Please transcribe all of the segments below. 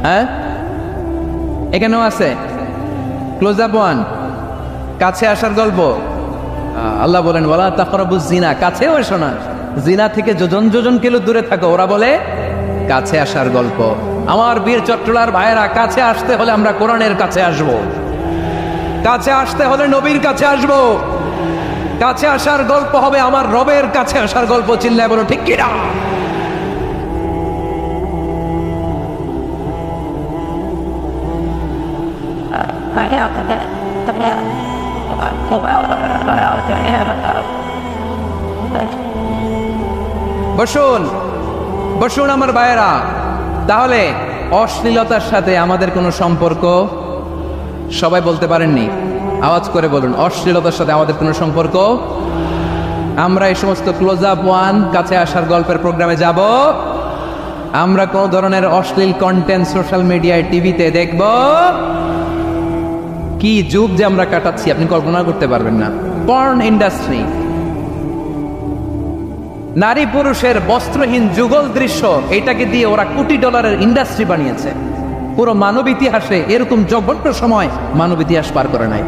হ্যাঁ, এখানেও আছে ক্লোজ আপ ওয়ান, কাছে আসার গল্প। আল্লাহ বলেন ওয়ালা তাকরাবুজ জিনা, কাছেও এসো না, জিনা থেকে যোজন যোজন কিলো দূরে থাকো। ওরা বলে কাছে আসার গল্প। আমার বীর চট্টলার ভাইয়েরা, কাছে আসতে হলে আমরা কোরআনের কাছে আসব, কাছে আসতে হলে নবীর কাছে আসব, কাছে আসার গল্প হবে আমার রবের কাছে আসার গল্প। চিল্লায় বলো ঠিক কিনা? বসুন বসুন আমার ভাইয়েরা। তাহলে অশ্লীলতার সাথে আমাদের কোনো সম্পর্ক? সবাই বলতে পারেননি, আওয়াজ করে বলুন, অশ্লীলতার সাথে আমাদের কোনো সম্পর্ক? আমরা এই সমস্ত ক্লোজ আপ ওয়ান, কাছে আসার গল্পের প্রোগ্রামে যাব? আমরা কোন ধরনের অশ্লীল কন্টেন্ট সোশ্যাল মিডিয়ায়, টিভিতে দেখব? কি যুগ যে আমরা কাটাচ্ছি আপনি কল্পনা করতে পারবেন না। পর্ন ইন্ডাস্ট্রি, নারী পুরুষের বস্ত্রহীন যুগল দৃশ্য, এটাকে দিয়ে ওরা কোটি ডলারের ইন্ডাস্ট্রি বানিয়েছে। পুরো মানব ইতিহাসে এরকম জঘন্য সময় মানব ইতিহাস পার করে নাই।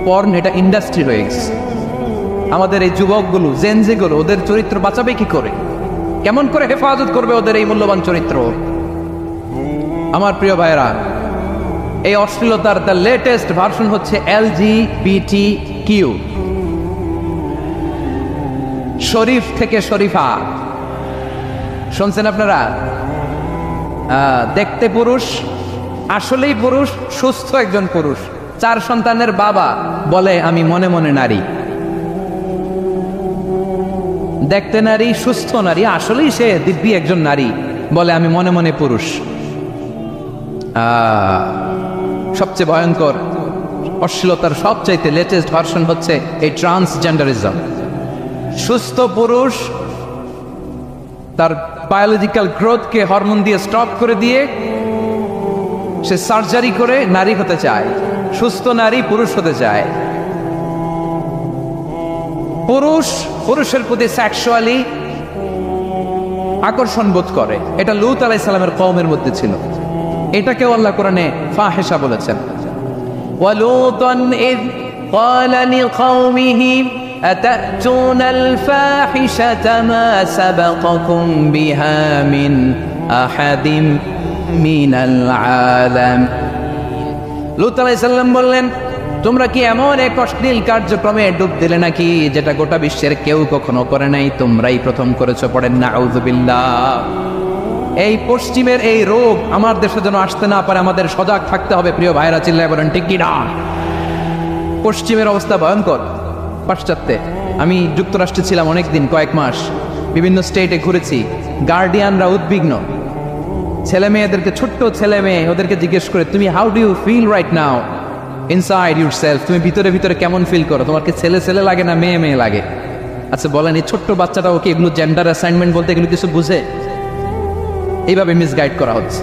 পর্ন এটা ইন্ডাস্ট্রি হয়ে গেছে। আমাদের এই যুবকগুলো, জেনজিগুলো, ওদের চরিত্র বাঁচাবে কি করে? কেমন করে হেফাজত করবে ওদের এই মূল্যবান চরিত্র? আমার প্রিয় ভাইয়েরা, এই অশ্লীলতার দ্য লেটেস্ট ভার্সন হচ্ছে LGBTQ, শরীফ থেকে শরীফা। শুনছেন আপনারা? দেখতে পুরুষ, আসলেই পুরুষ, সুস্থ একজন পুরুষ, 4 সন্তানের বাবা, বলে আমি মনে মনে নারী। দেখতে নারী, সুস্থ নারী, আসলেই সে দিব্যি একজন নারী, বলে আমি মনে মনে পুরুষ। সবচেয়ে ভয়ঙ্কর অশ্লীলতার সবচাইতে লেটেস্ট ভার্সন হচ্ছে এই ট্রান্সজেন্ডারিজম। সুস্থ পুরুষ তার বায়োলজিক্যাল গ্রোথকে হরমোন দিয়ে স্টপ করে দিয়ে সে সার্জারি করে নারী হতে চায়। সুস্থ নারী পুরুষ হতে চায়। পুরুষ পুরুষের প্রতি সেক্সুয়ালি আকর্ষণ বোধ করে। এটা লূত আলাইহিস সালামের কওমের মধ্যে ছিল। এটাকেও আল্লাহ কোরআনে ফাহিশা বলেছেন। ওয়ালুতান ইয ক্বালা লিকাওমিহি আতাতুনাল ফাহিশাতা মা সাবাকাকুম বিহা মিন আহাদিম মিনাল আলাম। লূত আলাইহিস সালাম বললেন, তোমরা কি এমন এক অশ্লীল কার্যক্রমে ডুব দিলে নাকি যেটা গোটা বিশ্বের কেউ কখনো করে নাই? তোমরাই প্রথম করেছো। পড়েন নাউযুবিল্লাহ। এই পশ্চিমের এই রোগ আমার দেশে যেন আসতে না পারে, আমাদের সজাগ থাকতে হবে। প্রিয় ভাইরা, চিল্লায় বলেন ঠিক কি না? পশ্চিমের অবস্থা ভয়ঙ্কর। পাশ্চাত্যে আমি যুক্তরাষ্ট্রে ছিলাম অনেকদিন, কয়েক মাস, বিভিন্ন স্টেটে ঘুরেছি। গার্ডিয়ানরা উদ্বিগ্ন। ছেলে মেয়েদেরকে, ছোট্ট ছেলে মেয়ে, ওদেরকে জিজ্ঞেস করে, তুমি how do you feel right now inside yourself? তুমি ভিতরে ভিতরে কেমন ফিল করো? তোমার কি ছেলে ছেলে লাগে না মেয়ে মেয়ে লাগে? আচ্ছা বলেন, এই ছোট্ট বাচ্চাটা ওকে এগুলো জেন্ডার অ্যাসাইনমেন্ট বলতে এগুলো কিছু বুঝে? এইভাবে মিসগাইড করা হচ্ছে।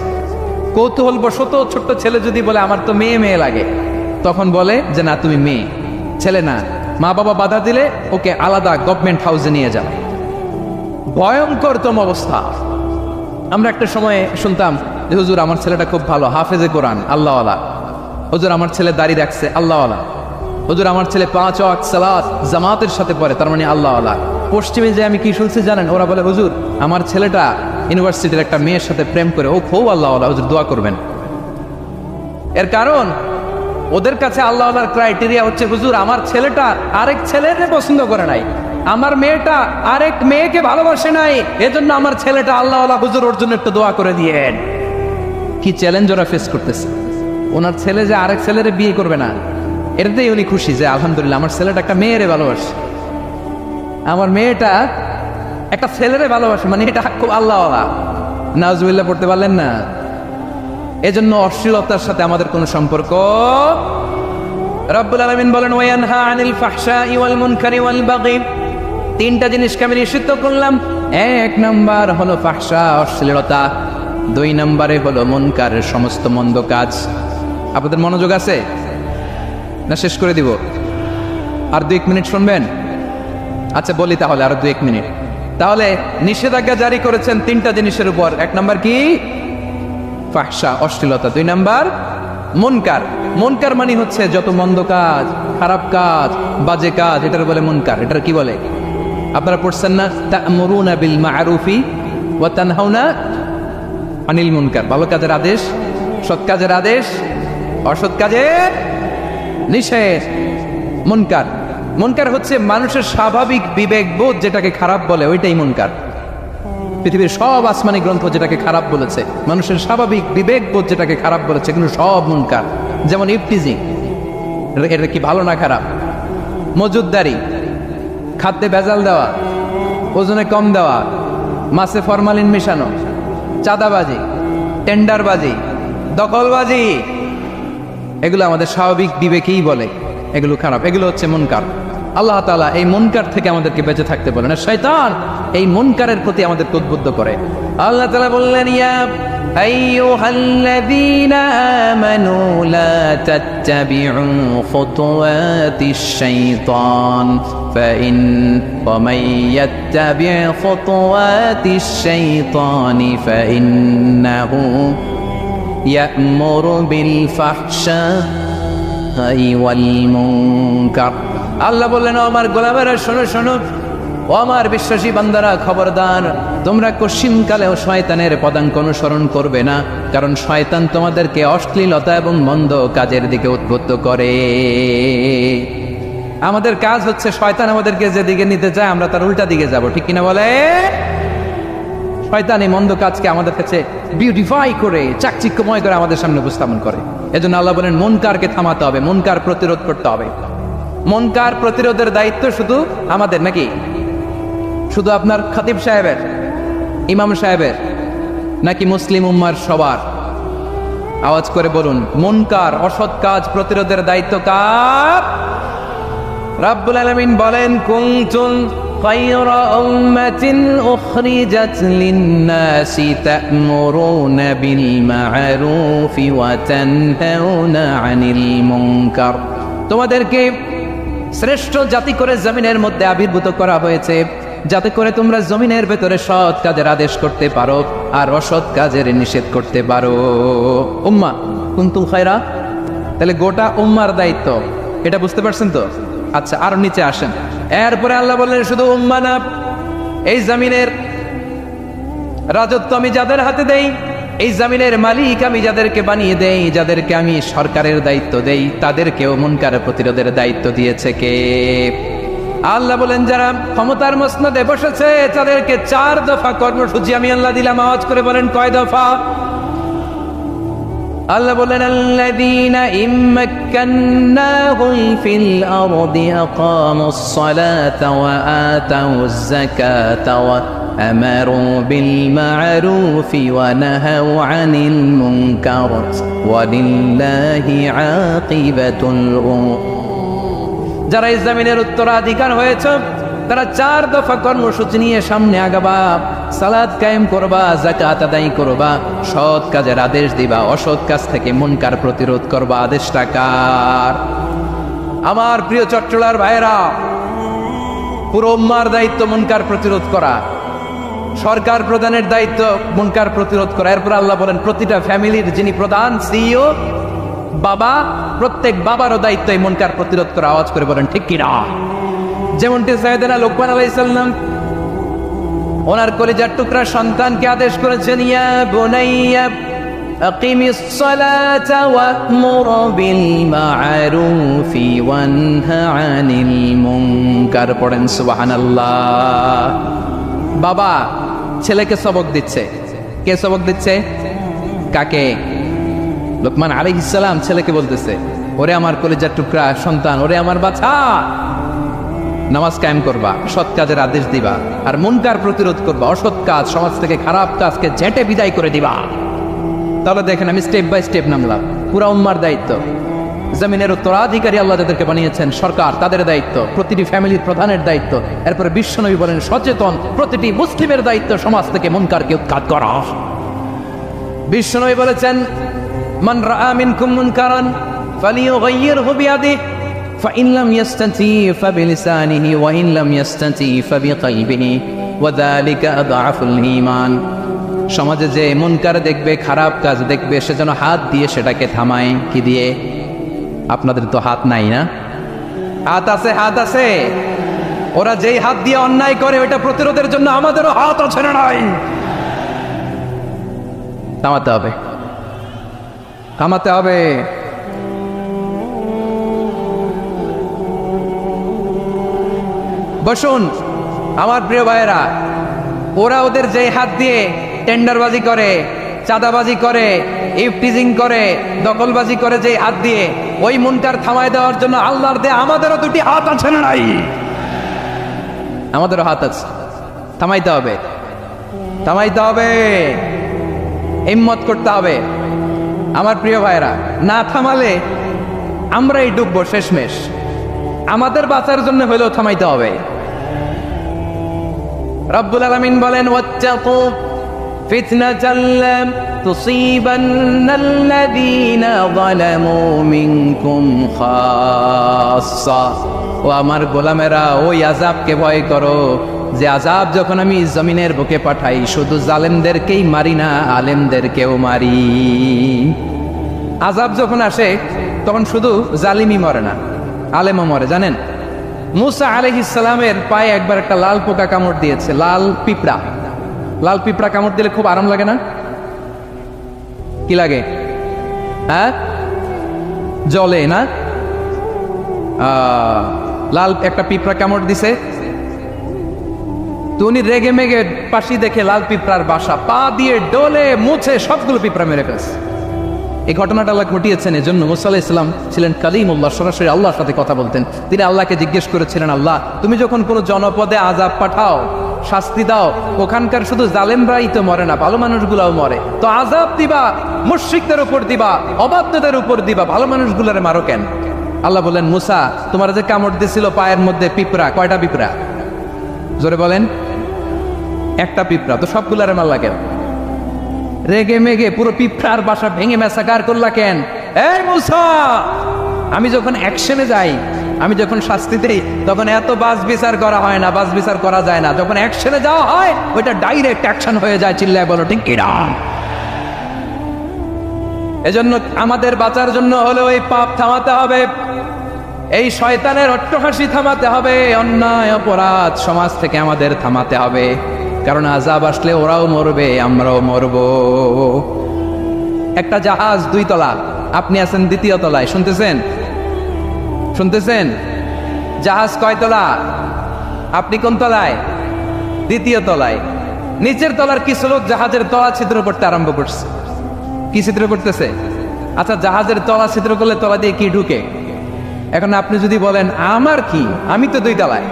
কৌতূহল বশত ছোট্ট ছেলে যদি বলে আমার তো মেয়ে মেয়ে লাগে, তখন বলে যে না তুমি মেয়ে, ছেলে না। মা বাবা বাধা দিলে ওকে আলাদা গভর্নমেন্ট হাউসে নিয়ে যাও। ভয়ঙ্করতম অবস্থা। আমরা একটা সময় শুনতাম যে হুজুর আমার ছেলেটা খুব ভালো, হাফেজে কোরআন, আল্লাহওয়ালা। হুজুর আমার ছেলে দাড়ি রাখছে, আল্লাহওয়ালা। হুজুর আমার ছেলে 5 ওয়াক্ত সালাত জামাতের সাথে পড়ে, তার মানে আল্লাহওয়ালা। পশ্চিমে যে আমি কি শুনছি জানেন? ওরা বলে হুজুর আমার ছেলেটা ইউনিভার্সিটির একটা মেয়ের সাথে প্রেম করে, ও খুব আল্লাহওয়ালা, হুজুর দোয়া করবেন। এর কারণ ওদের কাছে আল্লাহওয়ালার ক্রাইটেরিয়া হচ্ছে হুজুর আমার ছেলেটা আরেক ছেলেকে পছন্দ করে নাই, আমার মেয়েটা আরেক মেয়েকে ভালোবাসে নাই, এজন্য আমার ছেলেটা আল্লাহওয়ালা, হুজুর ওর জন্য একটু দোয়া করে দিয়েন। কি চ্যালেঞ্জ ওরা ফেস করতেছে। ওনার ছেলে যে আরেক ছেলেরে বিয়ে করবে না, এটাতেই উনি খুশি যে আলহামদুলিল্লাহ আমার ছেলেটা একটা মেয়েরে ভালোবাসে, আমার মেয়েটা একটা ছেলেরে ভালোবাসে, মানে এটা খুব আল্লাহওয়ালা। নাউজুবিল্লাহ পড়তে পারলেন না? এজন্য অশ্লীলতার সাথে আমাদের কোনো সম্পর্ক। রব্বুল আলামিন বলেন ওয়ায়ানহা আনিল ফাহশাই ওয়াল মুনকারি ওয়াল বাগি। 3টা জিনিসকে আমি নিষিদ্ধ করলাম। 1 নাম্বার হলো ফাহশা, অশ্লীলতা। 2 নম্বরে হলো মুনকারের সমস্ত মন্দ কাজ। আপনাদের মনোযোগ আছে না? শেষ করে দিব? আর 2 মিনিট শুনবেন? আচ্ছা বলি তাহলে, আর 2 মিনিট। তাহলে নিষেধাজ্ঞা জারি করেছেন 3টা জিনিসের উপর। 1 নাম্বার কি? ফাহশা, অশ্লীলতা। 2 নাম্বার মুনকার। মুনকার মানে হচ্ছে যত মন্দ কাজ, খারাপ কাজ, বাজে কাজ, এটার বলে মুনকার। এটার কি বলে? আপনারা পড়ছেন না, তা'মুরুনা বিল মা'রুফি ওয়া তানহাউনা আনিল মুনকার। ভালো কাজের আদেশ, সৎ কাজের আদেশ, অসৎ কাজের নিষেধ। মুনকার, মুনকার হচ্ছে মানুষের স্বাভাবিক বিবেকবোধ যেটাকে খারাপ বলে, ওইটাই মুনকার। পৃথিবীর সব আসমানি গ্রন্থ যেটাকে খারাপ বলেছে, মানুষের স্বাভাবিক বিবেকবোধ যেটাকে খারাপ বলেছে, কিন্তু সব মুনকার। যেমন ইফটিজিং, এটা কি ভালো না খারাপ? মজুদদারি, খাদ্যে ভেজাল দেওয়া, ওজনে কম দেওয়া, মাছে ফরমালিন মেশানো, চাঁদাবাজি, টেন্ডারবাজি, দখলবাজি, এগুলো আমাদের স্বাভাবিক বিবেকেই বলে এগুলো খারাপ, এগুলো হচ্ছে মুনকার। আল্লাহ তাআলা এই মুনকার থেকে আমাদেরকে বেঁচে থাকতে বলেন। আর শয়তান এই মুনকারের প্রতি আমাদেরকে উদ্বুদ্ধ করে। আল্লাহ তাআলা বললেন, ইয়া আইয়ুহাল্লাযীনা আমানু লা তাত্তাবিউ খুতুওয়াতিশ শাইতান ফামান ইয়াত্তাবি' খুতুওয়াতিশ শাইতানি ফাইন্নাহু ইয়া'মুরু বিল ফাহশাই ওয়াল মুনকার। আল্লাহ বললেন, ও আমার গোলামেরা শোনো শোনো, ও আমার বিশ্বাসী বান্দারা খবরদার, তোমরা কশিনকালেও শয়তানের পদাঙ্ক অনুসরণ করবে না, কারণ শয়তান তোমাদেরকে অশ্লীলতা এবং মন্দ কাজের দিকে উদ্বুদ্ধ করে। আমাদের কাজ হচ্ছে শয়তান আমাদেরকে যেদিকে নিতে চায় আমরা তার উল্টা দিকে যাব, ঠিক কিনা বলে? শয়তান এই মন্দ কাজকে আমাদের কাছে বিউটিফাই করে, চাকচিক্যময় করে আমাদের সামনে উপস্থাপন করে। এজন্য আল্লাহ বলেন মুনকারকে থামাতে হবে, মুনকার প্রতিরোধ করতে হবে। মুনকার প্রতিরোধের দায়িত্ব শুধু আমাদের নাকি? শুধু আপনার খতিব সাহেবের, ইমাম সাহেবের, নাকি মুসলিম উম্মার সবার? আওয়াজ করে বলুন, মুনকার অসৎ কাজ প্রতিরোধের দায়িত্ব কার? রাব্বুল আলামিন বলেন, কুনতুম খায়রা উম্মাতিন উখরিজাত লিন-নাসি তা'মুরুনা বিল মা'রুফি ওয়া তানহাউনা আনিল মুনকার। তোমাদেরকে শ্রেষ্ঠ জাতি করে জমিনের মধ্যে আবির্ভূত করা হয়েছে, যাতে করে তোমরা জমিনের ভেতরে সৎ কাজের আদেশ করতে পারো আর অসৎ কাজের নিষেধ করতে পারো। উম্মাহ কুনতুম খায়রা, তাহলে গোটা উম্মার দায়িত্ব, এটা বুঝতে পারছেন তো? আচ্ছা, আর নিচে আসেন। এরপরে আল্লাহ বললেন, শুধু উম্মাহ না, এই জমিনের রাজত্ব আমি যাদের হাতে দেই, এই জমিনের মালিক আমি যাদেরকে বানিয়ে দেই, যাদেরকে আমি সরকারের দায়িত্ব দেই, তাদেরকেও মুনকার প্রতিরোধের দায়িত্ব দিয়েছে কে? আল্লাহ বলেন, যারা ক্ষমতার মসনদে বসেছে তাদেরকে 4 দফা কর্মসূচি আমি আল্লাহ দিলাম। আওয়াজ করে বলেন, কয় দফা? আল্লাহ বলেন, আল্লাযীনা ইম্মাক্কান্নাহুম ফিল আরদি আকামুস সালাতা ওয়া আতাউয যাকাতা ওয়া আমারু বিল মা'রুফি ওয়া নাহাউ আনিল মুনকার ওয়া লিল্লাহি আকিবাতুল উমুর। যারা এই জমিনের উত্তরাধিকার হয়েছে তারা 4 দফা কর্মসূচি নিয়ে সামনে আগাবা। সালাত কায়েম করবা, যাকাত আদায় করবা, সৎ কাজের আদেশ দিবা, অসৎ কাজ থেকে মুনকার প্রতিরোধ করবা। আদেশটা কার? আমার প্রিয় চট্টলার ভাইরা, পুরো উম্মার দায়িত্ব মুনকার প্রতিরোধ করা, সরকার প্রধানের দায়িত্ব মুনকার প্রতিরোধ করা। এরপর আল্লাহ বলেন, প্রতিটা ফ্যামিলির যিনি প্রধান সিইও বাবা, প্রত্যেক বাবারও দায়িত্ব এই মুনকার প্রতিরোধ করা। আওয়াজ করে বলেন ঠিক কিনা? যেমনটি সাইয়েদনা লোকমান আলাইহিস সালাম ওনার কলিজার টুকরা সন্তানকে আদেশ করেছেন, ইয়া বুনাইয়া আকিমিস সালাতা ওয়া'মুর বিল মা'রুফি ওয়ানহা আনিল মুনকার। পড়েন সুবহানাল্লাহ। বাবা ছেলেকে সবক দিচ্ছে। কে সবক দিচ্ছে? কাকে? লোকমান আলাইহিস সালাম ছেলেকে বলতেছে, ওরে আমার কলিজার টুকরা সন্তান, ওরে আমার বাছা, নামাজ কায়েম করবা, সৎ কাজের আদেশ দিবা, আর মুনকার প্রতিরোধ করবা, অসৎ কাজ, সমাজ থেকে খারাপ কাজকে ঝেঁটে বিদায় করে দিবা। তাহলে দেখেন, আমি স্টেপ বাই স্টেপ নামলাম। পুরা উম্মার দায়িত্ব, জমিনের উত্তরাধিকারী আল্লাহ যাদেরকে বানিয়েছেন সরকার, তাদের দায়িত্ব, প্রতিটি ফ্যামিলির প্রধানের দায়িত্ব। এরপরে বিশ্বনবী বলেন, সচেতন প্রতিটি মুসলিমের দায়িত্ব সমাজ থেকে মুনকারকে উৎখাত করা। বিশ্বনবী বলেছেন, মান রাআ মিনকুম মুনকারান ফালিয়ুগাইয়িরহু বিয়াদিহি ফাইন লাম ইয়াস্তাতি ফাবিলিসানিহি ওয়া ইন লাম ইয়াস্তাতি ফাবিকলবিহি ওয়া যালিকা আযআফুল ঈমান। সমাজে যে মুনকার দেখবে, খারাপ কাজ দেখবে, সে যেন হাত দিয়ে সেটাকে থামায়। কি দিয়ে? আপনাদের তো হাত নাই না? হাত আছে, হাত আছে। ওরা যেই হাত দিয়ে অন্যায় করে ওইটা প্রতিরোধের জন্য আমাদেরও হাত আছে না নাই? থামাতে হবে, থামাতে হবে। বসুন আমার প্রিয় ভাইয়েরা, ওরা ওদের যে হাত দিয়ে টেন্ডারবাজি করে, চাঁদাবাজি করে, ইফটিজিং করে, দখলবাজি করে, যে হাত দিয়ে, ওই মুনকার থামায় দেওয়ার জন্য আল্লাহর দেয়া আমাদেরও দুটি হাত আছে না নাই? আমাদেরও হাত আছে। থামাইতে হবে, থামাইতে হবে, হিম্মত করতে হবে। আমার প্রিয় ভাইয়েরা, না থামালে আমরাই ডুববো শেষমেশ। আমাদের বাঁচার জন্য হইলেও থামাইতে হবে। রব্বুল আলামিন বলেন, ওয়াত্তাকু ফিতনাতাল লা তুসিবান্নাল্লাযীনা যালামু মিনকুম খাসসা। ও আমার গোলামেরা, ওই আযাবকে ভয় করো যে আযাব যখন আমি জমিনের বুকে পাঠাই শুধু জালেমদেরকেই মারি না, আলেমদেরকেও মারি। আযাব যখন আসে তখন শুধু জালিমই মরে না, আলেমও মরে। জানেন, মুসা আলাইহিস সালামের পায়ে একবার একটা লাল পোকা কামড় দিয়েছে, লাল পিঁপড়া। লাল পিঁপড়া কামড় দিলে খুব আরাম লাগে না? কি লাগে? হ্যাঁ, জলে না? লাল একটা পিঁপড়া কামড় দিছে, তো উনি রেগে মেগে পাশি দেখে লাল পিঁপড়ার বাসা, পা দিয়ে ডলে মুছে সবগুলো পিঁপড়া মেরে ফেলছে। এই ঘটনাটা আল্লাহ ঘটিয়েছেন এজন্য মুসা আলাইহিস সালাম ছিলেন কালিমুল্লাহ, সরাসরি আল্লাহর সাথে কথা বলতেন। তিনি আল্লাহকে জিজ্ঞেস করেছিলেন, আল্লাহ তুমি যখন কোনো জনপদে আযাব পাঠাও, শাস্তি দাও, ওখানকার শুধু জালেমরাই তো মরে না, ভালো মানুষগুলাও মরে, তো আযাব দিবা মুশরিকদের উপর দিবা, অবাধ্যদের উপর দিবা, ভালো মানুষগুলারে মারো কেন? আল্লাহ বলেন, মুসা তোমার যে কামড় দিছিল পায়ের মধ্যে পিঁপড়া, কয়টা পিঁপড়া? জোরে বলেন। একটা পিঁপড়া, তো সবগুলারে মারলা কেন? রেগে মেগে পুরো পিঁপড়ার বাসা ভেঙে মেসাকার করলা কেন? এই মুসা, আমি যখন অ্যাকশনে যাই, আমি যখন শাস্তি দেই, তখন এত বাস বিচার করা হয় না, বাস বিচার করা যায় না। যখন অ্যাকশনে যাওয়া হয় ওইটা ডাইরেক্ট অ্যাকশন হয়ে যায়। চিল্লায় বলো ঠিক কিনা? এজন্য আমাদের বাঁচার জন্য হলো এই পাপ থামাতে হবে, এই শয়তানের অট্টহাসি থামাতে হবে, অন্যায় অপরাধ সমাজ থেকে আমাদের থামাতে হবে। কারণ আযাব আসলে ওরাও মরবে, আমরাও মরব। একটা জাহাজ 2 তলা, আপনি আছেন 2য় তলায়, শুনতেছেন? শুনতেছেন? জাহাজ কয় তলা? আপনি কোন তলায়? 2য় তলায়। নিচের তলার কিছু লোক জাহাজের তলা ছিদ্র করতে আরম্ভ করছে। কি ছিদ্র করতেছে? আচ্ছা, জাহাজের তলা ছিদ্র করলে তলা দিয়ে কি ঢুকে? এখন আপনি যদি বলেন আমার কি, আমি তো 2 তলায়,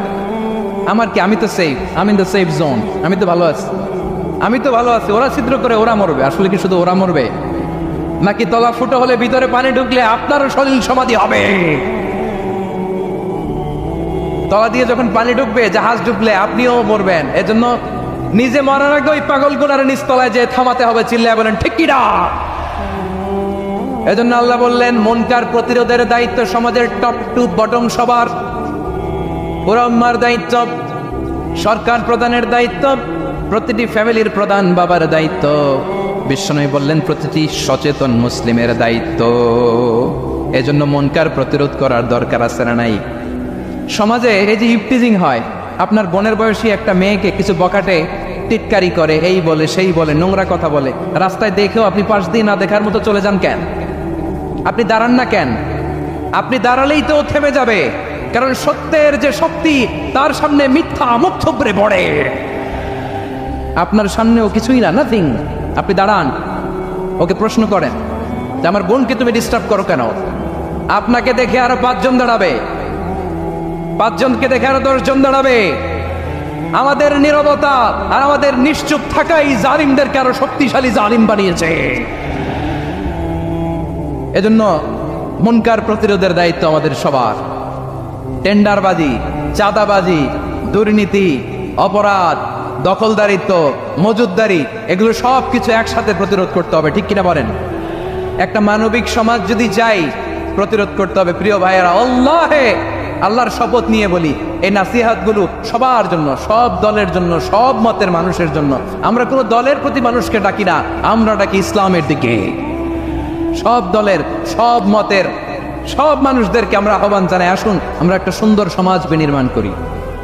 আমার কি, আমি তো সেফ, আমি ইন দ্য সেফ জোন, আমি তো ভালো আছি, আমি তো ভালো আছি, ওরা ছিদ্র করে ওরা মরবে। আসলে কি শুধু ওরা মরবে, নাকি তলা ফুটো হলে ভিতরে পানি ঢুকলে আপনারও সলিল সমাধি হবে? তলা দিয়ে যখন পানি ঢুকবে, জাহাজ ঢুকলে আপনিও মরবেন। এজন্য নিজে মরার আগে ওই পাগলগুলার নিচ তলায় যে থামাতে হবে। চিল্লায় বলেন ঠিক কিনা? এজন্য আল্লাহ বললেন, মুনকার প্রতিরোধের দায়িত্ব সমাজের টপ টু বটম সবার। পুরো উম্মার দায়িত্ব, সরকার প্রধানের দায়িত্ব, প্রতিটি ফ্যামিলির প্রধান বাবার দায়িত্ব, বিশ্বনবী বললেন প্রতিটি সচেতন মুসলিমের দায়িত্ব। এজন্য মুনকার প্রতিরোধ করার দরকার আছে না নাই? সমাজে এই যে ইফটিজিং হয়, আপনার বোনের বয়সী একটা মেয়েকে কিছু বকাটে টিটকারি করে, এই বলে সেই বলে, নোংরা কথা বলে, রাস্তায় দেখেও আপনি পাশ দিয়ে না দেখার মতো চলে যান কেন? আপনি দাঁড়ান না কেন? আপনি দাঁড়ালেই তো থেমে যাবে, কারণ সত্যের যে শক্তি তার সামনে মিথ্যা মুখ থুবড়ে পড়ে। আপনার সামনেও কিছুই না, নাথিং। আপনি দাঁড়ান, ওকে প্রশ্ন করেন যে আমার বোনকে তুমি ডিস্টার্ব করো কেন? আপনাকে দেখে আরো 5 জন দাঁড়াবে, 5 জনকে দেখে আরো 10 জন দাঁড়াবে। আমাদের নীরবতা আর আমাদের নিশ্চুপ থাকাই জালিমদেরকে আরো শক্তিশালী জালিম বানিয়েছে। এজন্য মুনকার প্রতিরোধের দায়িত্ব আমাদের সবার। টেন্ডারবাজি, চাঁদাবাজি, দুর্নীতি, অপরাধ, দখলদারিত্ব, মজুদদারি, এগুলো সব কিছু একসাথে প্রতিরোধ করতে হবে। ঠিক কিনা বলেন? একটা মানবিক সমাজ যদি চাই, প্রতিরোধ করতে হবে। প্রিয় ভাইয়েরা, আল্লাহে আল্লাহর শপথ নিয়ে বলি, এই নাসিহাতগুলো সবার জন্য, সব দলের জন্য, সব মতের মানুষের জন্য। আমরা কোনো দলের প্রতি মানুষকে ডাকি না, আমরা ডাকি ইসলামের দিকে। সব দলের, সব মতের, সব মানুষদেরকে আমরা আহ্বান জানাই, আসুন আমরা একটা সুন্দর সমাজ বিনির্মাণ করি।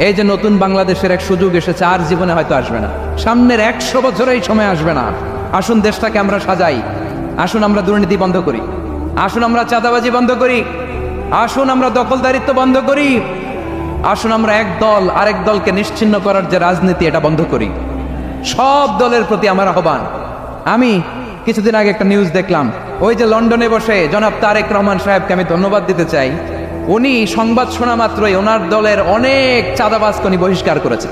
এই যে নতুন বাংলাদেশের এক সুযোগ এসেছে, আর জীবনে হয়তো আসবে না, সামনের 100 বছরে এই সময় আসবে না। আসুন দেশটাকে আমরা সাজাই, আসুন আমরা দুর্নীতি বন্ধ করি, আসুন আমরা চাঁদাবাজি বন্ধ করি, আসুন আমরা দখলদারিত্ব বন্ধ করি, আসুন আমরা এক দল আরেক দলকে নিশ্চিহ্ন করার যে রাজনীতি, এটা বন্ধ করি। সব দলের প্রতি আমার আহ্বান। আমি কিছুদিন আগে একটা নিউজ দেখলাম, ওই যে লন্ডনে বসে জনাব তারেক রহমান সাহেবকে আমি ধন্যবাদ দিতে চাই, উনি সংবাদ শোনা মাত্রই ওনার দলের অনেক চাঁদাবাজকে উনি বহিষ্কার করেছে।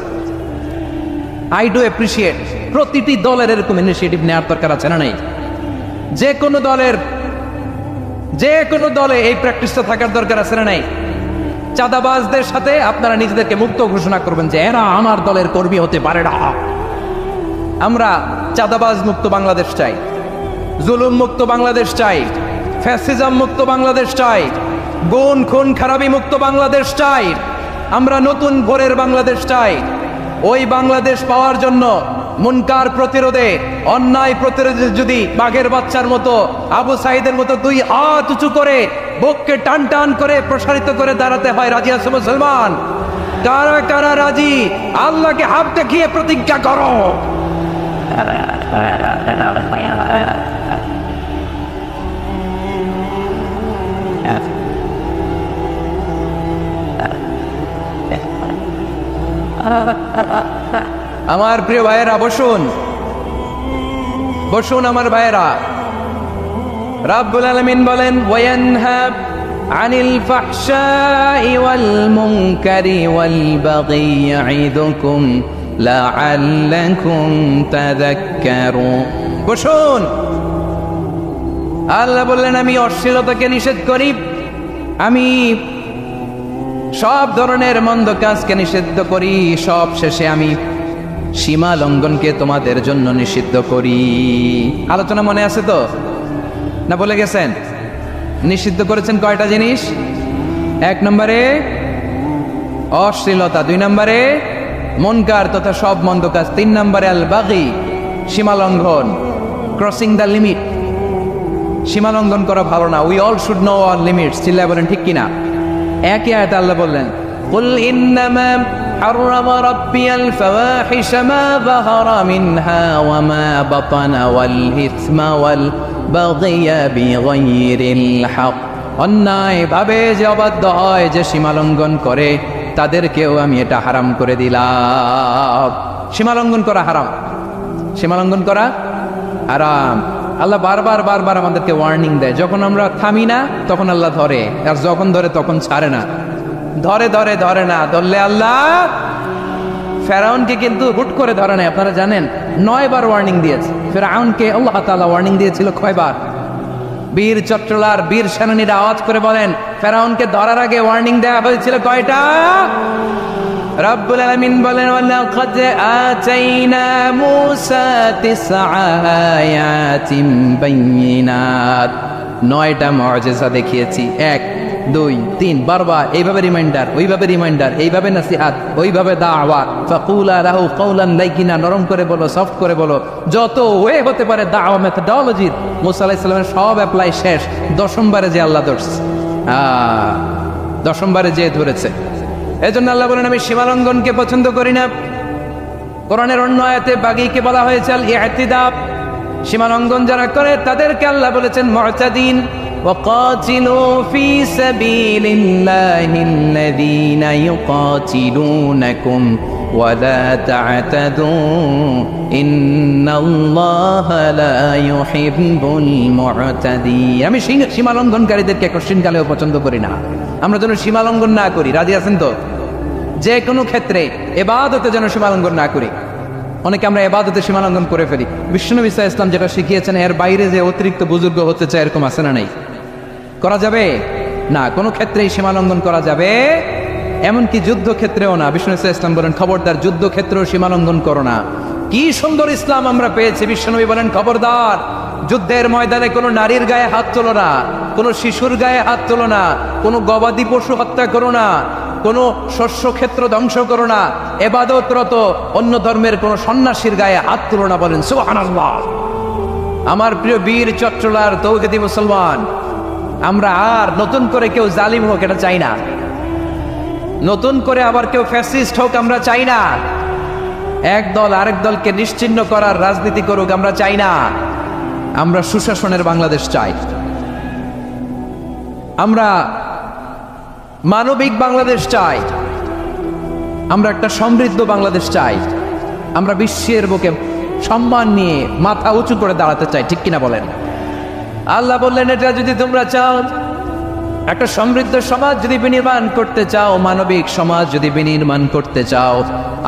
I do appreciate. প্রতিটি দলের এরকম ইনিশিয়েটিভ নেওয়ার দরকার আছে না নাই? যে কোনো দলে এই প্র্যাকটিসটা থাকার দরকার আছে না নাই? চাঁদাবাজদের সাথে আপনারা নিজেদেরকে মুক্ত ঘোষণা করবেন যে এরা আমার দলের কর্মী হতে পারে না। আমরা চাঁদাবাজ মুক্ত বাংলাদেশ চাই, জুলুম মুক্ত বাংলাদেশ চাই, ফ্যাসিজম মুক্ত বাংলাদেশ চাই, গুণ খুন খারাপি মুক্ত বাংলাদেশ চাই। আমরা নতুন ভোরের বাংলাদেশ চাই। ওই বাংলাদেশ পাওয়ার জন্য মুনকার প্রতিরোধে, অন্যায় প্রতিরোধে যদি বাঘের বাচ্চার মতো, আবু সাইদের মতো 2 হাত উঁচু করে, বুককে টান টান করে প্রসারিত করে দাঁড়াতে হয়, রাজি আছো মুসলমান? কারা কারা রাজি? আল্লাহকে হাত দেখিয়ে প্রতিজ্ঞা করো। আমার প্রিয় ভাইয়েরা, বসুন বসুন আমার ভাইয়েরা। রাব্বুল আলামিন বলেন, ওয়ায়ানহা আনিল ফাহশাই ওয়াল মুনকারি ওয়াল বাগি ইয়াইদুকুম লাআল্লাকুম তাযাক্কারুন। বসুন। আল্লাহ বললেন, আমি অশ্লীলতাকে নিষেধ করি, আমি সব ধরনের মন্দ কাজকে নিষিদ্ধ করি, সব শেষে আমি সীমা লঙ্ঘনকে তোমাদের জন্য নিষিদ্ধ করি। আলোচনা মনে আছে তো? না বলে গেছেন? নিষিদ্ধ করেছেন কয়টা জিনিস? 1 নম্বরে অশ্লীলতা, 2 নম্বরে মুনকার তথা সব মন্দ কাজ, 3 নম্বরে আল বাগি, সীমা লঙ্ঘন, ক্রসিং দ্য লিমিট। সীমা লঙ্ঘন করা ভালো না। We all should know our limits. চিল্লায় বলেন ঠিক কিনা? একই আয়াতে আল্লাহ বললেন, কুল ইন্নামা হাররামা রাব্বিয়াল ফাওয়াহিশা মা যাহারা মিনহা ওয়া মা বাতানা ওয়াল ইসমা ওয়াল বাগিয়া বিগাইরিল হক। অন্যায় ভাবে যে অবাধ্য হয়, যে সীমা লঙ্ঘন করে, তাদেরকেও আমি এটা হারাম করে দিলাম। সীমা লঙ্ঘন করা হারাম, সীমা লঙ্ঘন করা হারাম। আল্লাহ বারবার বারবার আমাদেরকে ওয়ার্নিং দেয়। যখন আমরা থামি না তখন আল্লাহ ধরে, আর যখন ধরে তখন ছাড়ে না। ধরে ধরে ধরে না, ধরলে আল্লাহ ফেরাউনকে কিন্তু হুট করে ধরে নাই। আপনারা জানেন 9 বার ওয়ার্নিং দিয়েছে ফেরাউনকে। আল্লাহ তাআলা ওয়ার্নিং দিয়েছিল কয়বার? বীর চট্টলার বীর সেনানীরা আওয়াজ করে বলেন, ফেরাউনকে ধরার আগে ওয়ার্নিং দেওয়া হয়েছিল কয়টা? রব্বুল আলামিন বলেন, ওয়ালাকাদ আতাইনা মূসা 9 আয়াতিন বাইয়িনাত। 9টা মুআজিজা দেখিয়েছি। 1 2 3 বারবার এইভাবে রিমাইন্ডার, ওইভাবে রিমাইন্ডার, এইভাবে নসিহাত, ওইভাবে দাওয়া। ফাকুলা লাহু কাওলান লাইকিনা, নরম করে বলো, সফট করে বলো, যত ওয়ে হতে পারে দাওয়া মেথডোলজির। মুসা আলাইহিস সালামের সব অ্যাপ্লাই শেষ। 10ম বারে যে আল্লাহ ধরছে, 10ম বারে যে ধরেছে। এজন্য আল্লাহ বলেন, আমি সীমালঙ্ঘনকে পছন্দ করি না। কোরআনের অন্য আয়াতে বাগীকে বলা হয়েছে আল ইতিদা। সীমালঙ্ঘন যারা করে তাদেরকে আল্লাহ বলেছেন মুতাদিন। ওয়াকাতিলু ফি সাবিলিল্লাহিল্লাযীনা ইউকাতিলুনাকুম ওয়া লা তা'তাদু ইন্নাল্লাহা লা ইউহিব্বুল মুতাদিন। আমি সীমালঙ্ঘনকারীদেরকে কোশ্চিনকালেও পছন্দ করি না। আমরা যেন সীমালঙ্ঘন না করি। রাজি আছেন তো? যে কোনো ক্ষেত্রে ইবাদতে যেন সীমালঙ্ঘন না করি। অনেকে আমরা ইবাদতে সীমালঙ্ঘন করে ফেলি। বিশ্বনবী সাল্লাল্লাহু আলাইহি ওয়াসাল্লাম যেটা শিখিয়েছেন, এর বাইরে যে অতিরিক্ত বুজুর্গ হতে চায়, এরকম আছে না নাই? করা যাবে না, কোনো ক্ষেত্রেই সীমালঙ্ঘন করা যাবে, এমনকি যুদ্ধক্ষেত্রেও না। বিশ্বনবী সাল্লাল্লাহু আলাইহি ওয়াসাল্লাম বলেন, খবরদার যুদ্ধক্ষেত্রেও সীমালঙ্ঘন করো না। কি সুন্দর ইসলাম আমরা পেয়েছি। বিশ্বনবী বলেন, খবরদার, যুদ্ধের ময়দানে কোনো নারীর গায়ে হাত তোলো না, কোনো শিশুর গায়ে হাত তোলো না, কোনো গবাদি পশু হত্যা করো না, কোনো শস্য ক্ষেত্র ধ্বংস করো না, ইবাদতরত অন্য ধর্মের কোনো সন্ন্যাসীর গায়ে হাত তোলো না। বলেন সুবহানাল্লাহ। আমার প্রিয় বীর চট্টলার তৌহিদি মুসলমান, আমরা আর নতুন করে কেউ জালিম হোক এটা চাই না, নতুন করে আবার কেউ ফ্যাসিস্ট হোক আমরা চাই না, এক দল আরেক দলকে নিশ্চিহ্ন করার রাজনীতি করুক আমরা চাই না। আমরা সুশাসনের বাংলাদেশ চাই, আমরা মানবিক বাংলাদেশ চাই, আমরা একটা সমৃদ্ধ বাংলাদেশ চাই, আমরা বিশ্বের বুকে সম্মান নিয়ে মাথা উঁচু করে দাঁড়াতে চাই, ঠিক কিনা বলেন? আল্লাহ বললেন, এটা যদি তোমরা চাও, একটা সমৃদ্ধ সমাজ যদি বিনির্মাণ করতে চাও, মানবিক সমাজ যদি বিনির্মাণ করতে চাও,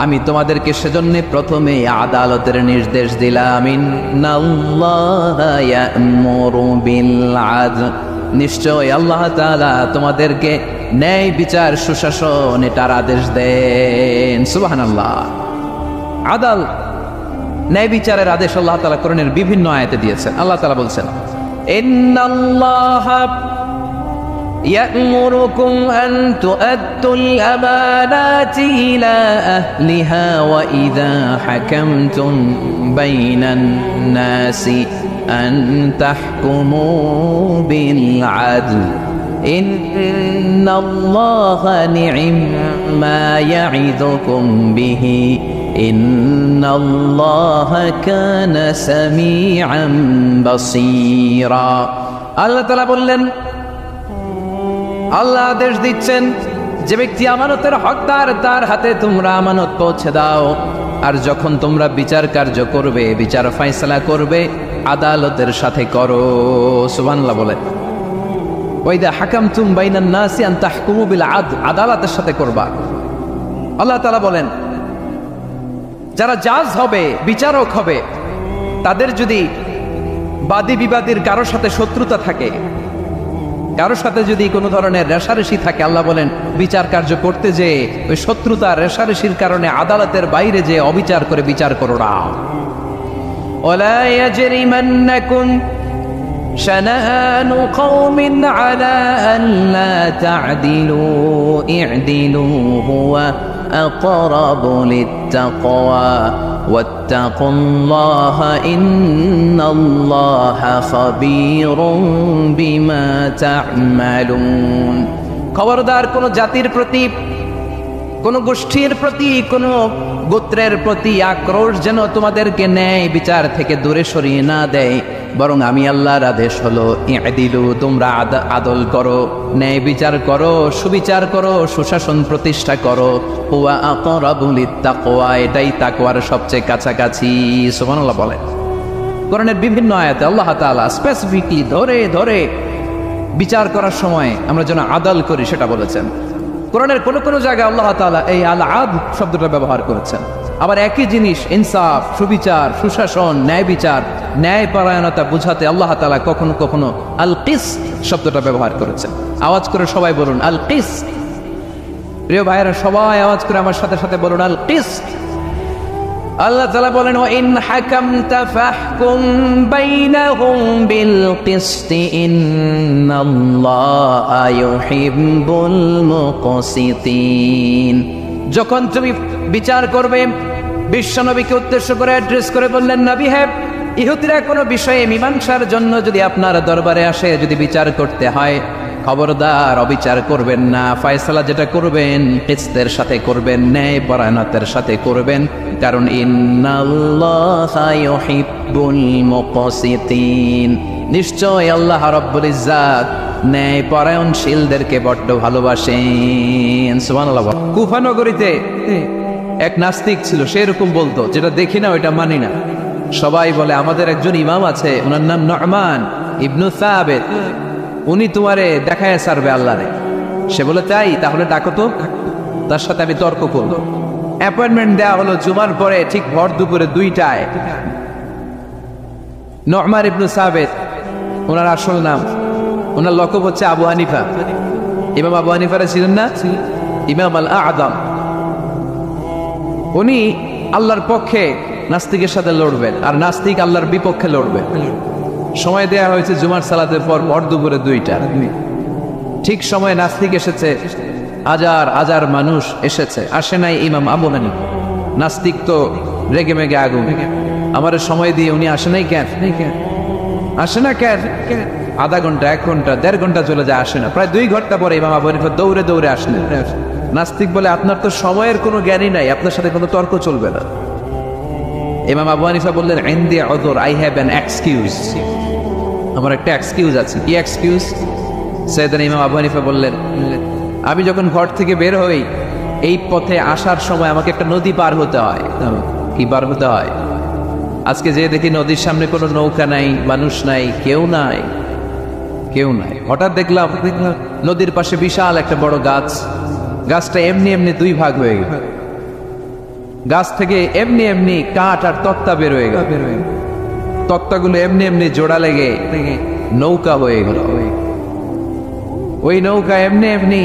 আমি তোমাদেরকে সেজন্য প্রথমে আদালতের নির্দেশ দিলাম। ইন্নাল্লাহা ইয়া'মুরু বিল আদল, নিশ্চয় আল্লাহ তাআলা তোমাদেরকে ন্যায় বিচার সুশাসন এটার আদেশ দেন। সুবহানাল্লাহ। আদাল, ন্যায় বিচারের আদেশ আল্লাহ তাআলা কোরআনের বিভিন্ন আয়াতে দিয়েছেন। আল্লাহ তাআলা বলছেন, ইন্নাল্লাহা يأمركم أن تؤدوا الأمانات إلى أهلها وإذا حكمتم بين الناس أن تحكموا بالعدل إن الله نعم ما يعظكم به إن الله كان سميعا بصيرا। আল্লাহ তাআলা বললেন, আল্লাহ আদেশ দিচ্ছেন, যে ব্যক্তি আমানতের হকদার তার হাতে তোমরা আমানত পৌঁছে দাও, আর যখন তোমরা বিচার কার্য করবে, বিচার ফয়সালা করবে, আদালতের সাথে করো। সুবহানাল্লাহ বলে, ওয়াইদা হাকামতুম বাইনান নাসি আন তাহকুমু বিল আদল, আদালতের সাথে করবা। আল্লাহ তাআলা বলেন, যারা জাজ হবে, বিচারক হবে, তাদের যদি বাদী বিবাদীর কারোর সাথে শত্রুতা থাকে, কারোর সাথে যদি কোনো ধরনের রেষারেষি থাকে, আল্লাহ বলেন বিচার কার্য করতে যে ওই শত্রুতা রেষারেষির কারণে আদালতের বাইরে যে অবিচার করে বিচার করো না। ওয়ালা ইয়াজরিমান্নাকুম শানাআনু কওমিন আলা আল্লা তা'দিলু ই'দিলু হুয়া আকরাবু লিত্তাকওয়া ওয়াত্তাকুল্লাহা ইন্নাল্লাহা খাবীরুম বিমা তা'মালুন। খবরদার, কোন জাতির প্রতি, কোন গোষ্ঠীর প্রতি, কোন গোত্রের প্রতি আক্রোশ যেন তোমাদেরকে ন্যায় বিচার থেকে দূরে সরিয়ে না দেয়, বরং আমি আল্লাহর আদেশ হলো ই'দিলু, তোমরা আদল করো, ন্যায় বিচার করো, সুবিচার করো, সুশাসন প্রতিষ্ঠা করো। হুয়া আকরাবু লিত্তাকওয়া, এটাই তাকওয়ার সবচেয়ে কাছাকাছি। সুবহানাল্লাহ বলে। কোরআনের বিভিন্ন আয়াতে আল্লাহ তাআলা স্পেসিফিকলি ধরে ধরে বিচার করার সময় আমরা যেন আদল করি সেটা বলেছেন। কোরআনের কোন কোন জায়গায় আল্লাহ তাআলা এই আল আদল শব্দটা ব্যবহার করেছেন। আবার একই জিনিস ইনসাফ, সুবিচার, সুশাসন, ন্যায় বিচার, ন্যায় পরায়ণতা বুঝাতে আল্লাহ তাআলা কখনো কখনো আল কিসত শব্দটা ব্যবহার করেছেন। আওয়াজ করে সবাই বলুন আল কিসত। প্রিয় ভাইয়েরা, সবাই আওয়াজ করে আমার সাথে সাথে বলুন আল কিসত। আল্লাহ তাআলা বলেন, ওয়া ইন হাকামতা ফাহকুম বাইনাহুম বিল কিসতি ইন্নাল্লাহা ইউহিব্বুল মুকসিতিন। যখন তুমি বিচার করবে, বিশ্বনবীকে উদ্দেশ্য করে অ্যাড্রেস করে বললেন, নবী হে, ইহুদিরা কোনো বিষয়ে মীমাংসার জন্য যদি আপনার দরবারে আসে, যদি বিচার করতে হয়, খবরদার অবিচার করবেন না। ফয়সালা যেটা করবেন কিসতের সাথে করবেন, ন্যায় পরায়ণতার সাথে করবেন, কারণ ইন্নাল্লাহা ইউহিব্বুল মুকসিতিন, নিশ্চয় আল্লাহ রাব্বুল ইজ্জাত ন্যায় পরায়ণশীলদেরকে বড্ড ভালোবাসেন। সুবহানাল্লাহ। কুফা নগরীতে এক নাস্তিক ছিল, সে এরকম বলতো, যেটা দেখি না ওইটা মানি না। সবাই বলে আমাদের একজন ইমাম আছে, ওনার নাম নু'মান ইবনু সাবিত, উনি তোমারে দেখায় সারবে আল্লাহরে। সে বলে তাই, তাহলে ডাকো তো, তার সাথে আমি তর্ক করব। অ্যাপয়েন্টমেন্ট দেওয়া হলো জুমার পরে ঠিক ভর দুপুরে 2টায়। নু'মান ইবনু সাবিত ওনার আসল নাম, ওনার লকব হচ্ছে আবু হানিফা। ইমাম আবু হানিফারা ছিলেন না ইমাম আল আযম। উনি আল্লাহর পক্ষে নাস্তিকের সাথে লড়বেন, আর নাস্তিক আল্লাহর বিপক্ষে লড়বে। সময় দেয়া হয়েছে জুমার সালাতের পর ভর দুপুরে 2টা। ঠিক সময় নাস্তিক এসেছে, হাজার হাজার মানুষ এসেছে, আসে নাই ইমাম আবু হানিফা। নাস্তিক তো রেগে মেগে আগুন, আমার সময় দিয়ে উনি আসে নাই কেন, আসে না কেন? আধা ঘন্টা, 1 ঘন্টা, 1.5 ঘন্টা চলে যায়, আসে না। প্রায় 2 ঘন্টা পরে ইমাম আবু হানিফা দৌড়ে দৌড়ে আসলেন। নাস্তিক বলে, আপনার তো সময়ের কোনো জ্ঞানই নাই, আপনার সাথে কোনো তর্ক চলবে না। ইমাম আবু হানিফা বললেন, ইনদি উযর, আই হ্যাভ অ্যান এক্সকিউজ, আমার একটা এক্সকিউজ আছে। কি এক্সকিউজ? সাইয়েদনা ইমাম আবু হানিফা বললেন, আমি যখন ঘর থেকে বের হই, এই পথে আসার সময় আমাকে একটা নদী পার হতে হয়। কি পার হতে হয়? আজকে যে দেখি নদীর সামনে কোনো নৌকা নাই, মানুষ নাই, কেউ নাই, কেউ নাই। হঠাৎ দেখলাম নদীর পাশে বিশাল একটা বড় গাছ, গাছটা এমনি এমনি 2 ভাগ হয়ে গেল। গাছ থেকে এমনি এমনি কাঠ আর তক্তা বের হয়ে গেল, তক্তাগুলো এমনি এমনি জোড়া লেগে নৌকা হয়ে গেল। ওই নৌকা এমনি এমনি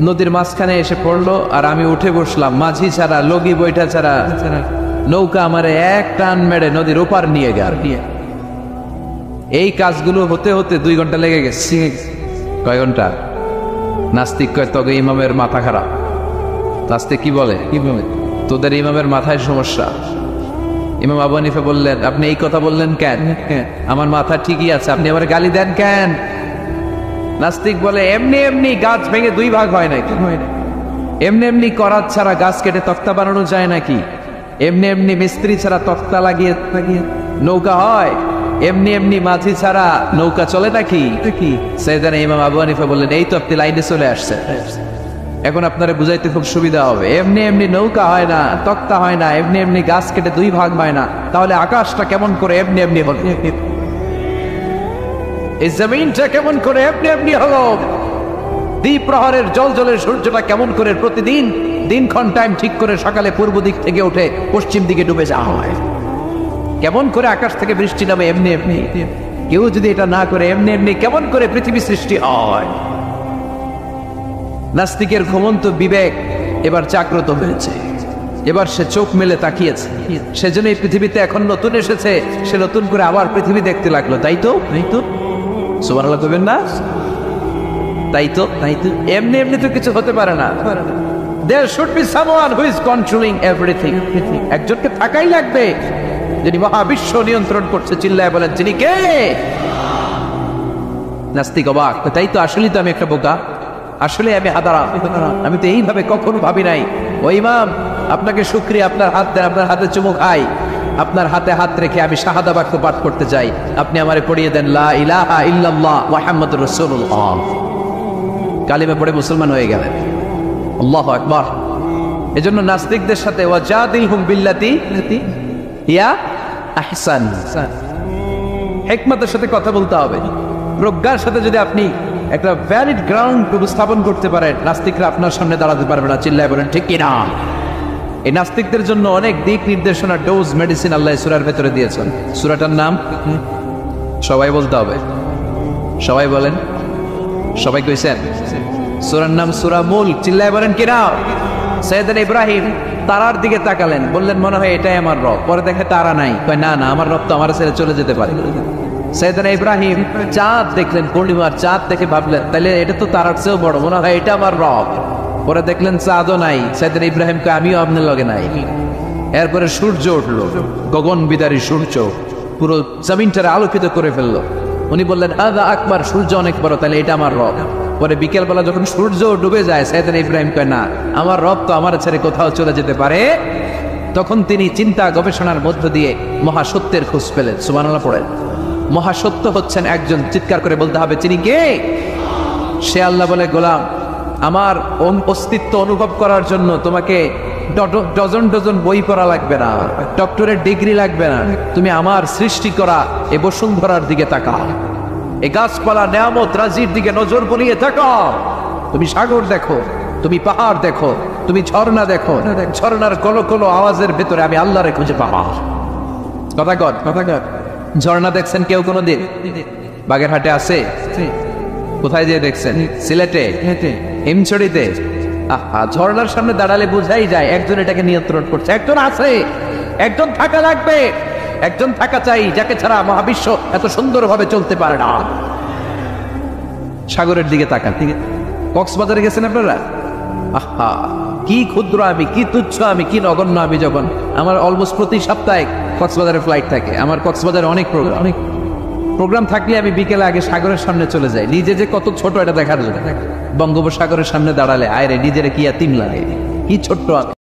নদীর মাঝখানে এসে পড়লো, আর আমি উঠে বসলাম। মাঝি ছাড়া, লগি বৈঠা ছাড়া নৌকা আমারে এক টান মেরে নদীর ওপার নিয়ে গেল। এই কাজগুলো হতে হতে 2 ঘন্টা লেগে গেছে। কয় ঘন্টা? নাস্তিক কয়, তবে ইমামের মাথা খারাপ। নাস্তিক কি বলে? তোদের ইমামের মাথায় সমস্যা। ইমাম আবু হানিফা বললেন, আপনি এই কথা বললেন কেন? আমার মাথা ঠিকই আছে, আপনি আমার গালি দেন কেন? নাস্তিক বলে, এমনি এমনি গাছ ভেঙে 2 ভাগ হয় নাকি? এমনি এমনি করাত ছাড়া গাছ কেটে তক্তা বানানো যায় নাকি? এমনি এমনি মিস্ত্রি ছাড়া তক্তা লাগিয়ে নৌকা হয়? এমনি এমনি মাঝি ছাড়া নৌকা চলে নাকি? সাইয়েদনা ইমাম আবু হানিফা বললেন, এই তো আপনি লাইনে চলে আসছেন, এখন আপনারা বুঝাইতে খুব সুবিধা হবে। এমনি এমনি নৌকা হয় না, তক্তা হয় না, এমনি এমনি গাছ কেটে 2 ভাগ হয় না, তাহলে আকাশটা কেমন করে এমনি এমনি হলো? এই জমিনটা কেমন করে এমনি এমনি হলো? দ্বিপ্রহরের জলের সূর্যটা কেমন করে প্রতিদিন দিনক্ষণ টাইম ঠিক করে সকালে পূর্ব দিক থেকে উঠে পশ্চিম দিকে ডুবে যাওয়া হয়? কেমন করে আকাশ থেকে বৃষ্টি নামে এমনি এমনি? কেউ যদি এটা না করে এমনি এমনি কেমন করে পৃথিবী সৃষ্টি হয়? নাস্তিকের ঘুমন্ত বিবেক এবার জাগ্রত হয়েছে, এবার সে চোখ মেলে তাকিয়েছে। সেজন্য এই পৃথিবীতে এখন নতুন এসেছে, সে নতুন করে আবার পৃথিবী দেখতে লাগলো। তাই তো সুবহানাল্লাহ কইবেন না? তাই তো এমনি এমনি তো কিছু হতে পারে না। There should be someone who is controlling everything. একজনকে থাকাই লাগবে যিনি মহাবিশ্ব নিয়ন্ত্রণ করছে। চিল্লায় বলেন, যিনি কে? নাস্তিক অবাক, তাই তো, আসলেই তো আমি একটা বোকা, আসলে আমি হাদারা, আমি তো এইভাবে কখনো ভাবি নাই। ও ইমাম, আপনাকে শুকরিয়া, আপনার হাত দেন, আপনার হাতে চুমু খাই, আপনার হাতে হাত রেখে আমি শাহাদা বাক্য পাঠ করতে চাই, আপনি আমারে পড়িয়ে দেন লা ইলাহা ইল্লাল্লাহ মুহাম্মাদুর রাসূলুল্লাহ। কালিমা পড়ে মুসলমান হয়ে গেলেন। আল্লাহু আকবার। এজন্য নাস্তিকদের সাথে ওয়াজাদিলহুম বিল্লাতি হিয়া আহসান, হিকমতের সাথে কথা বলতে হবে। প্রজ্ঞার সাথে যদি আপনি একটা ভ্যালিড গ্রাউন্ড উপস্থাপন করতে পারেন, নাস্তিকরা আপনার সামনে দাঁড়াতে পারবে না। চিল্লায় বলেন ঠিক কিনা? এই নাস্তিকদের জন্য অনেক দিক নির্দেশনা, ডোজ, মেডিসিন আল্লাহ সূরার ভেতরে দিয়েছেন। সূরাটার নাম সবাই বলতে হবে, সবাই বলেন, সবাই কইছেন? সূরার নাম সূরা মুলক। চিল্লায় বলেন কিনা? সাইয়েদনা ইব্রাহিম তারার দিকে তাকালেন, বললেন মনে হয় এটাই আমার রব। পরে দেখে তারা নাই, কয় না না, আমার রব তো আমার ছেড়ে চলে যেতে পারে। সাইয়েদনা ইব্রাহিম চাঁদ দেখলেন, পূর্ণিমার চাঁদ দেখে ভাবলেন তাহলে এটা তো তারার চেয়েও বড়, মনে হয় এটা আমার রব। পরে দেখলেন চাঁদও নাই, সাইয়েদনা ইব্রাহিম কয় আমিও আপনার লগে নাই। এরপরে সূর্য উঠলো, গগন বিদারী সূর্য পুরো জমিনটারে আলোকিত করে ফেললো। উনি বললেন আদা আকবার, সূর্য অনেক বড়, তাহলে এটা আমার রব। পরে বিকেলবেলা যখন সূর্য ডুবে যায়, সাইয়েদনা ইব্রাহিম কয় না, আমার রব তো আমার ছেড়ে কোথাও চলে যেতে পারে। তখন তিনি চিন্তা গবেষণার মধ্য দিয়ে মহাসত্যের খোঁজ পেলেন। সুবহানাল্লাহ পড়েন। মহাসত্য হচ্ছেন একজন, চিৎকার করে বলতে হবে তিনি কে? সে আল্লাহ বলে, গোলাম, আমার অস্তিত্ব অনুভব করার জন্য তোমাকে ডজন ডজন বই পড়া লাগবে না, ডক্টরের ডিগ্রি লাগবে না, তুমি আমার সৃষ্টি করা এ বসুন্ধরার দিকে তাকাও, এই গাছপালা নেয়ামত রাজির দিকে নজর বুলিয়ে তাকাও। তুমি সাগর দেখো, তুমি পাহাড় দেখো, তুমি ঝর্ণা দেখো, ঝর্ণার কলো কলো আওয়াজের ভেতরে আমি আল্লাহরে খুঁজে পাবো। কথা কর। ঝর্ণা দেখছেন কেউ কোনোদিন? বাগেরহাটে আছে? কোথায় যেয়ে দেখছেন? সিলেটে, হিমছড়িতে। ঝর্ণার সামনে দাঁড়ালে বোঝাই যায় একজন এটাকে নিয়ন্ত্রণ করছে, একজন আছে একজন থাকা লাগবে, একজন থাকা চাই যাকে ছাড়া মহাবিশ্ব এত সুন্দরভাবে চলতে পারে না। সাগরের দিকে তাকান, ঠিক আছে? কক্সবাজারে গেছেন আপনারা? আহা, কি ক্ষুদ্র আমি, কি তুচ্ছ আমি, কি নগণ্য আমি। যখন আমার অলমোস্ট প্রতি সপ্তাহে কক্সবাজারে ফ্লাইট থাকে, আমার কক্সবাজারে অনেক প্রোগ্রাম থাকলে আমি বিকেলে আগে সাগরের সামনে চলে যাই, নিজে যে কত ছোট এটা দেখার জন্য। বঙ্গোপসাগরের সামনে দাঁড়ালে আয় রে, নিজের কি এতিম লাগে, কি ছোট্ট আমি।